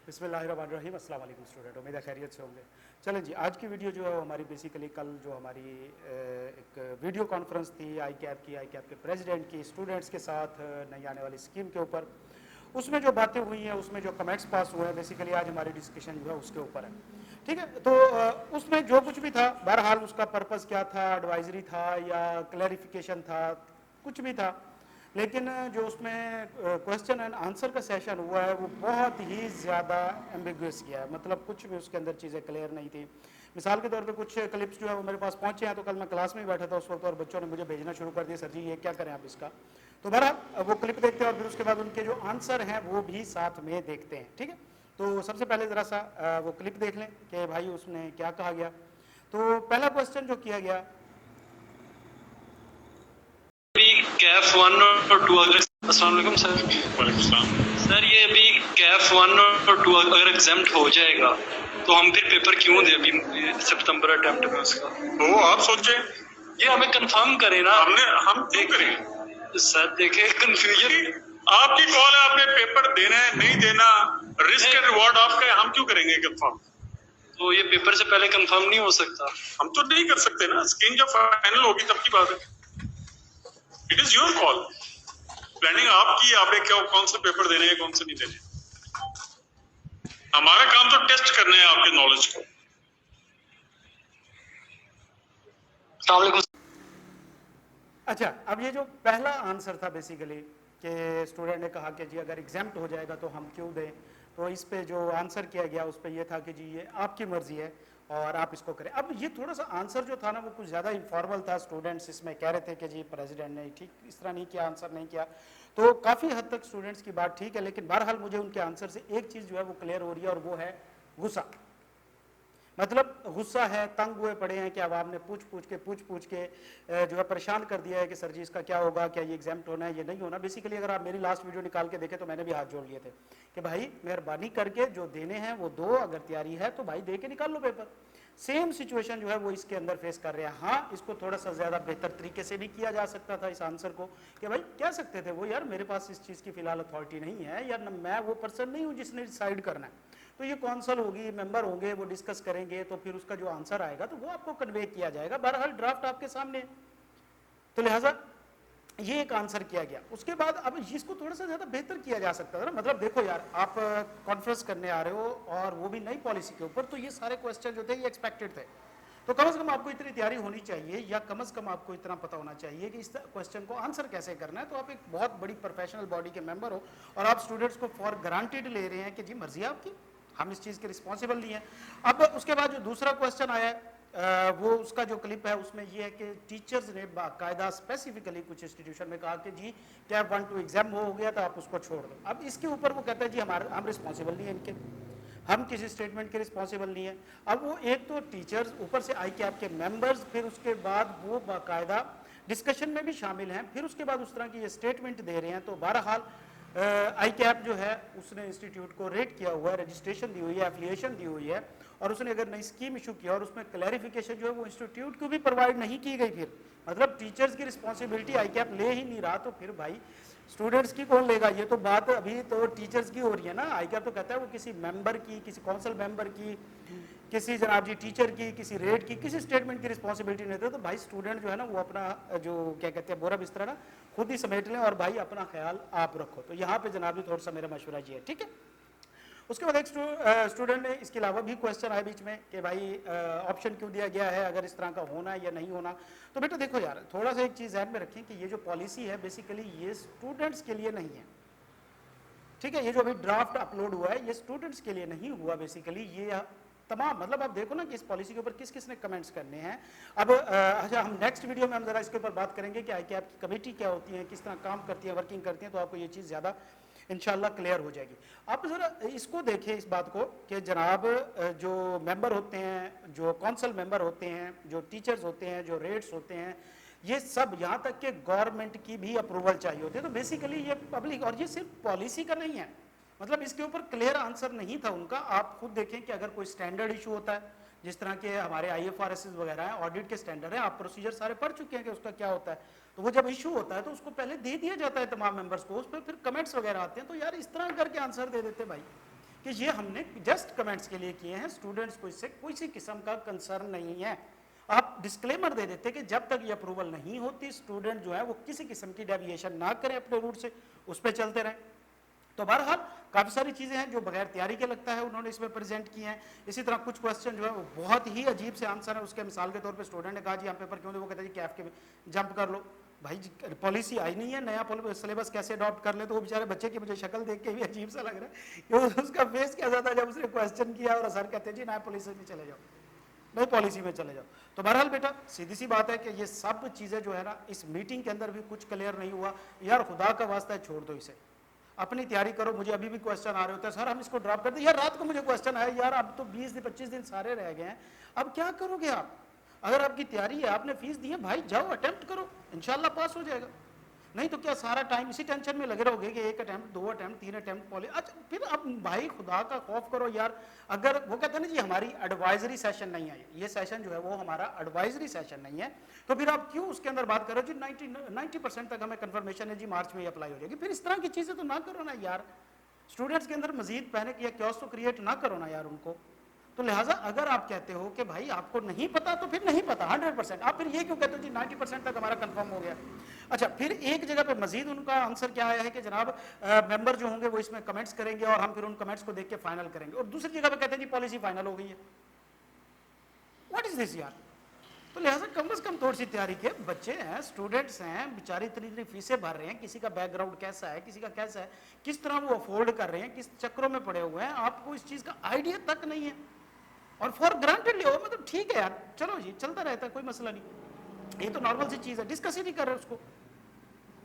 बिस्मिल्लाहिर्रहमानिर्रहीम। अस्सलाम वालेकुम स्टूडेंट, उम्मीद है खैरियत से होंगे। चलें जी, आज की वीडियो जो है हमारी बेसिकली कल जो हमारी एक वीडियो कॉन्फ्रेंस थी आई कैप के प्रेसिडेंट की स्टूडेंट्स के साथ नई आने वाली स्कीम के ऊपर, उसमें जो बातें हुई हैं, उसमें जो कमेंट्स पास हुए हैं, बेसिकली आज हमारी डिस्कशन जो है उसके ऊपर है। ठीक है, तो उसमें जो कुछ भी था, बहरहाल उसका पर्पस क्या था, एडवाइजरी था या क्लैरिफिकेशन था, कुछ भी था, लेकिन जो उसमें क्वेश्चन एंड आंसर का सेशन हुआ है वो बहुत ही ज़्यादा एम्बिगुअस किया है। मतलब कुछ भी उसके अंदर चीज़ें क्लियर नहीं थी। मिसाल के तौर पे कुछ क्लिप्स जो है वो मेरे पास पहुंचे हैं, तो कल मैं क्लास में ही बैठा था उस वक्त और बच्चों ने मुझे भेजना शुरू कर दिया, सर जी ये क्या करें आप इसका। तो बहरहाल वो क्लिप देखते हैं और फिर उसके बाद उनके जो आंसर हैं वो भी साथ में देखते हैं। ठीक है, तो सबसे पहले ज़रा सा वो क्लिप देख लें कि भाई उसने क्या कहा गया। तो पहला क्वेश्चन जो किया गया, कैफ 1 और 2 अगर अस्सलाम वालेकुम सर। वालेकुम सलाम। सर ये अभी कैफ 1 और 2 अगर एग्जाम्प्ट हो जाएगा तो हम फिर पेपर क्यों दें अभी सितंबर अटेम्प्ट में उसका? तो आप सोचें, ये हमें कंफर्म करें ना। हम क्यों करेंगे? सर देखे कंफ्यूजन आपकी कॉल है, आपने पेपर देना है नहीं देना, रिस्क एंड रिवॉर्ड आपका है, हम क्यों करेंगे कंफर्म? तो ये पेपर से पहले कंफर्म नहीं हो सकता? हम तो नहीं कर सकते ना, स्कीम जब फाइनल होगी तब की बात है। It is your call, planning आपकी, आपने क्या कौन से पेपर देने हैं कौन से नहीं देने। हमारा काम तो टेस्ट करना है आपके नॉलेज को। अस्सलाम वालेकुम। अच्छा, अब ये जो पहला आंसर था बेसिकली कि स्टूडेंट ने कहा कि जी अगर एग्जाम्प्ट हो जाएगा तो हम क्यों दें, तो इस पे जो आंसर किया गया उस पे ये था कि जी ये आपकी मर्जी है और आप इसको करें। अब ये थोड़ा सा आंसर जो था ना वो कुछ ज़्यादा इनफॉर्मल था। स्टूडेंट्स इसमें कह रहे थे कि जी प्रेसिडेंट ने ठीक इस तरह नहीं किया, आंसर नहीं किया, तो काफ़ी हद तक स्टूडेंट्स की बात ठीक है, लेकिन बहरहाल मुझे उनके आंसर से एक चीज़ जो है वो क्लियर हो रही है और वो है गुस्सा। मतलब गुस्सा है, तंग हुए पड़े हैं कि आवाम ने पूछ पूछ के जो है परेशान कर दिया है कि सर जी इसका क्या होगा, क्या ये एग्जाम्प्ट होना है, ये नहीं होना। बेसिकली अगर आप मेरी लास्ट वीडियो निकाल के देखें तो मैंने भी हाथ जोड़ लिए थे कि भाई मेहरबानी करके जो देने हैं वो दो, अगर तैयारी है तो भाई दे के निकाल लो पेपर। सेम सिचुएशन जो है वो इसके अंदर फेस कर रहे हैं। हाँ, इसको थोड़ा सा ज़्यादा बेहतर तरीके से भी किया जा सकता था इस आंसर को कि भाई कह सकते थे वो, यार मेरे पास इस चीज़ की फिलहाल अथॉरिटी नहीं है, यार मैं वो पर्सन नहीं हूँ जिसने डिसाइड करना है, तो ये कौंसल होगी, मेंबर होंगे, वो डिस्कस करेंगे, तो फिर उसका जो आंसर आएगा तो वो आपको कन्वे किया जाएगा। बहरहाल ड्राफ्ट आपके सामने है, तो लिहाजा ये एक आंसर किया गया। उसके बाद अब इसको थोड़ा सा ज़्यादा बेहतर किया जा सकता था ना। मतलब देखो यार, आप कॉन्फ्रेंस करने आ रहे हो और वो भी नई पॉलिसी के ऊपर, तो ये सारे क्वेश्चन जो थे ये एक्सपेक्टेड थे, तो कम से कम आपको इतनी तैयारी होनी चाहिए या कम से कम आपको इतना पता होना चाहिए कि इस क्वेश्चन को आंसर कैसे करना है। तो आप एक बहुत बड़ी प्रोफेशनल बॉडी के मेंबर हो और आप स्टूडेंट्स को फॉर ग्रांटेड ले रहे हैं कि जी मर्जी है आपकी, हम इस चीज़ के रिस्पॉन्सिबल नहीं है। अब उसके बाद जो दूसरा क्वेश्चन आया है वो उसका जो क्लिप है उसमें ये है कि टीचर्स ने बाकायदा स्पेसिफिकली कुछ इंस्टीट्यूशन में कहा कि जी कैप 1 2 एग्जाम हो गया तो आप उसको छोड़ दो। अब इसके ऊपर वो कहता है जी हम रिस्पॉन्सिबल नहीं है इनके, हम किसी स्टेटमेंट के रिस्पॉन्सिबल नहीं है। अब वो एक तो टीचर्स, ऊपर से आई कैप के मेंबर्स, फिर उसके बाद वो बाकायदा डिस्कशन में भी शामिल हैं, फिर उसके बाद उस तरह की ये स्टेटमेंट दे रहे हैं। तो बहरहाल आई कैप जो है उसने इंस्टीट्यूट को रेट किया हुआ है, रजिस्ट्रेशन दी हुई है, एफिलिएशन दी हुई है, और उसने अगर नई स्कीम इशू किया और उसमें क्लैरिफिकेशन जो है वो इंस्टीट्यूट को भी प्रोवाइड नहीं की गई, फिर मतलब टीचर्स की रिस्पॉन्सिबिलिटी आई कैप ले ही नहीं रहा, तो फिर भाई स्टूडेंट्स की कौन लेगा? ये तो बात अभी तो टीचर्स की हो रही है ना। आई कैप तो कहता है वो किसी मेंबर की, किसी काउंसिल मेंबर की, किसी जनाब जी टीचर की, किसी रेट की, किसी स्टेटमेंट की रिस्पॉन्सिबिलिटी नहीं देते। तो भाई स्टूडेंट जो है ना वो अपना जो क्या कहते हैं बोरा बिस्तरा ना खुद ही समेट लें और भाई अपना ख्याल आप रखो। तो यहाँ पे जनाब जी थोड़ा सा मेरा मशवरा जी है, ठीक है। उसके बाद एक स्टूडेंट ने इसके अलावा भी क्वेश्चन आए बीच में कि भाई ऑप्शन क्यों दिया गया है अगर इस तरह का होना है या नहीं होना। तो बेटा देखो यार, थोड़ा सा एक चीज़ ध्यान में रखें कि ये जो पॉलिसी है बेसिकली ये स्टूडेंट्स के लिए नहीं है, ठीक है। ये जो अभी ड्राफ्ट अपलोड हुआ है ये स्टूडेंट्स के लिए नहीं हुआ, बेसिकली ये तमाम, मतलब आप देखो ना कि इस पॉलिसी के ऊपर किस किस ने कमेंट्स करने हैं। अब अच्छा, हम नेक्स्ट वीडियो में हम जरा इसके ऊपर बात करेंगे कि आई कैप की कमेटी क्या होती है, किस तरह काम करती है, वर्किंग करती है, तो आपको ये चीज़ ज़्यादा इंशाल्लाह क्लियर हो जाएगी। आप ज़रा इसको देखें इस बात को कि जनाब जो मेंबर होते हैं, जो काउंसिल मेंबर होते हैं, जो टीचर्स होते हैं, जो रेट्स होते हैं, ये सब यहाँ तक कि गवर्नमेंट की भी अप्रूवल चाहिए होती है। तो बेसिकली ये पब्लिक, और ये सिर्फ पॉलिसी का नहीं है, मतलब इसके ऊपर क्लियर आंसर नहीं था उनका। आप खुद देखें कि अगर कोई स्टैंडर्ड इशू होता है, जिस तरह के हमारे IFRS वगैरह हैं, ऑडिट के स्टैंडर्ड है, आप प्रोसीजर सारे पढ़ चुके हैं कि उसका क्या होता है, तो वो जब इशू होता है तो उसको पहले दे दिया जाता है तमाम मेंबर्स को, उस पर फिर कमेंट्स वगैरह आते हैं। तो यार इस तरह करके आंसर दे देते भाई کہ یہ ہم نے جسٹ کمنٹس کے لیے کیے ہیں, اسٹوڈنٹس کو اس سے کوئی سی قسم کا کنسرن نہیں ہے. آپ ڈسکلیمر دے دیتے کہ جب تک یہ اپروول نہیں ہوتی اسٹوڈنٹ جو ہے وہ کسی قسم کی ڈیویشن نہ کریں اپنے روٹ سے, اس پہ چلتے رہیں. تو بہرحال کافی ساری چیزیں ہیں جو بغیر تیاری کے لگتا ہے انہوں نے اس میں پریزنٹ کی ہیں. اسی طرح کچھ کوسچن جو ہے وہ بہت ہی عجیب سے آنسر ہیں. اس کے مثال کے طور پہ اسٹوڈنٹ نے کہا جی ہم پیپر کیوں دیں, وہ کہتا ہے جی کیف کے جمپ کر لو. بھائی پالیسی آئی نہیں ہے, نیا سلیبس کیسے اڈاپٹ کر لیں؟ تو وہ بیچارے بچے کی مجھے شکل دیکھ کے بھی عجیب سا لگ رہا ہے کہ اس کا فیس کیسا تھا جب اس نے کوسچن کیا اور سر کہتے ہیں جی نیا پالیسی میں چلے جاؤ, نئی پالیسی میں چلے جاؤ. تو بہرحال بیٹا سیدھی سی بات ہے کہ یہ سب چیزیں جو ہے نا اس میٹنگ کے اندر بھی کچھ کلیئر نہیں ہوا. یار خدا کا واسطہ ہے چھوڑ دو اسے, اپنی تیاری کرو. مجھے ابھی بھی کوسچن آ رہے ہوتے ہیں سر ہم اس کو ڈراپ کر دیں. یار رات کو مجھے کوسچن آیا, یار اب تو 20 دن 25 دن سارے رہ گئے ہیں, اب کیا کرو گے آپ؟ اگر آپ کی تیاری ہے, آپ نے فیس دی ہے, بھائی جاؤ اٹیمپٹ کرو, انشاءاللہ پاس ہو جائے گا. نہیں تو کیا سارا ٹائم اسی ٹینشن میں لگے رہو گے کہ 1 اٹیمپٹ 2 اٹیمپٹ 3 اٹیمپٹ اچھا پھر اب بھائی خدا کا خوف کرو یار. اگر وہ کہتے ہیں نا جی ہماری ایڈوائزری سیشن نہیں ہے, یہ سیشن جو ہے وہ ہمارا ایڈوائزری سیشن نہیں ہے, تو پھر آپ کیوں اس کے اندر بات کرو جی 90% تک ہمیں کنفرمیشن ہے جی مارچ میں یہ اپلائی ہو جائے گی. پھر اس طرح کی چیزیں تو نہ کرو نا یار, اسٹوڈنٹس کے اندر مزید پینک یا کیوس تو کریٹ نہ کرو نا یار ان کو. تو لہٰذا اگر آپ کہتے ہو کہ بھائی آپ کو نہیں پتا تو پھر نہیں پتا 100%, آپ پھر یہ کیوں کہتے ہو جی 90% تک ہمارا کنفرم ہو گیا. اچھا پھر ایک جگہ پہ مزید ان کا آنسر کیا آیا ہے کہ جناب ممبر جو ہوں گے وہ اس میں کمنٹس کریں گے اور ہم پھر ان کمنٹس کو دیکھ کے فائنل کریں گے, اور دوسری جگہ پہ کہتے ہیں جی پالیسی فائنل ہو گئی ہے. واٹ از دس یار؟ تو لہٰذا کم از کم تھوڑی سی تیاری کے, بچے ہیں اسٹوڈنٹس ہیں بیچارے اتنی فیسیں بھر رہے ہیں, کسی کا بیک گراؤنڈ کیسا ہے, کسی کا کیسا ہے, کس طرح وہ افورڈ کر رہے ہیں, کس چکروں میں پڑے ہوئے ہیں, آپ کو اس چیز کا آئیڈیا تک نہیں ہے اور فار گرانٹیڈ لے ہو. مطلب ٹھیک ہے یار چلو جی چلتا رہتا ہے کوئی مسئلہ نہیں, یہ تو نارمل سی چیز ہے, ڈسکس ہی نہیں کر رہے اس کو.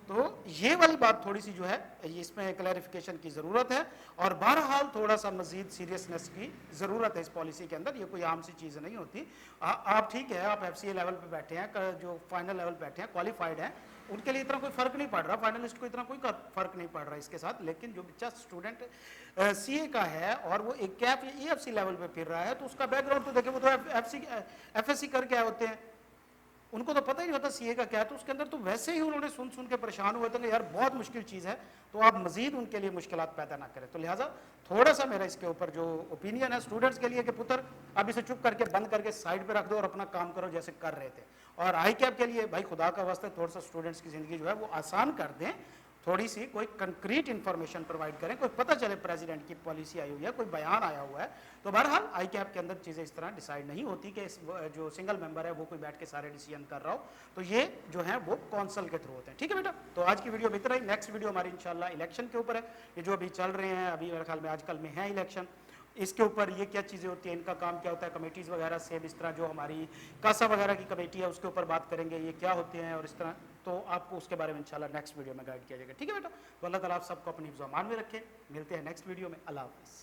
تو یہ والی بات تھوڑی سی جو ہے اس میں کلیریفیکیشن کی ضرورت ہے, اور بہرحال تھوڑا سا مزید سیریسنس کی ضرورت ہے اس پالیسی کے اندر. یہ کوئی عام سی چیز نہیں ہوتی. آپ ٹھیک ہے آپ FCA لیول پہ بیٹھے ہیں, جو فائنل لیول پہ بیٹھے ہیں کوالیفائڈ ہیں, ان کے لیے اتنا کوئی فرق نہیں پڑ رہا, فائنلسٹ کو اتنا کوئی فرق نہیں پڑ رہا اس کے ساتھ. لیکن جو بچہ اسٹوڈنٹ CA کا ہے اور وہ ایک کیف یا EFC لیول پہ پھر رہا ہے, تو اس کا بیک گراؤنڈ تو دیکھیں, وہ تو FSC کر کے آئے ہوتے ہیں, ان کو تو پتہ ہی نہیں ہوتا CA کا کیا ہے. تو اس کے اندر تو ویسے ہی انہوں نے سن کے پریشان ہوئے تھے کہ یار بہت مشکل چیز ہے, تو آپ مزید ان کے لیے مشکلات پیدا نہ کریں. تو لہٰذا تھوڑا سا میرا اس کے اوپر جو اوپینین ہے اسٹوڈنٹس کے لیے کہ پتر اب اسے چپ کر کے بند کر کے سائڈ پہ رکھ دو اور اپنا کام کرو جیسے کر رہے تھے. اور ICAP کے لیے بھائی خدا کا واسطہ تھوڑا سا اسٹوڈنٹس کی زندگی جو ہے وہ آسان کر دیں, تھوڑی سی کوئی کنکریٹ انفارمیشن پرووائڈ کریں, کوئی پتہ چلے پریزیڈنٹ کی پالیسی آئی ہوئی ہے, کوئی بیان آیا ہوا ہے. تو بہرحال ICAP کے اندر چیزیں اس طرح ڈیسائیڈ نہیں ہوتی کہ جو سنگل ممبر ہے وہ کوئی بیٹھ کے سارے ڈیسیژن کر رہا ہو, تو یہ جو ہے وہ کونسل کے تھرو ہوتے ہیں. ٹھیک ہے بیٹا, تو آج کی ویڈیو میں اتنا ہی. نیکسٹ ویڈیو ہماری انشاءاللہ الیکشن کے اوپر ہے. یہ جو ابھی چل رہے ہیں, ابھی میرے خیال میں آج کل میں ہیں الیکشن, اس کے اوپر یہ کیا چیزیں ہوتی ہیں, ان کا کام کیا ہوتا ہے, کمیٹیز وغیرہ سے, اس طرح جو ہماری کاسا وغیرہ کی کمیٹی ہے اس کے اوپر بات کریں گے, یہ کیا ہوتے ہیں اور اس طرح. تو آپ کو اس کے بارے میں انشاءاللہ نیکسٹ ویڈیو میں گائیڈ کیا جائے گا. ٹھیک ہے بیٹا, تو اللہ تعالیٰ آپ سب کو اپنی حفظ و امان میں رکھے. ملتے ہیں نیکسٹ ویڈیو میں. اللہ حافظ.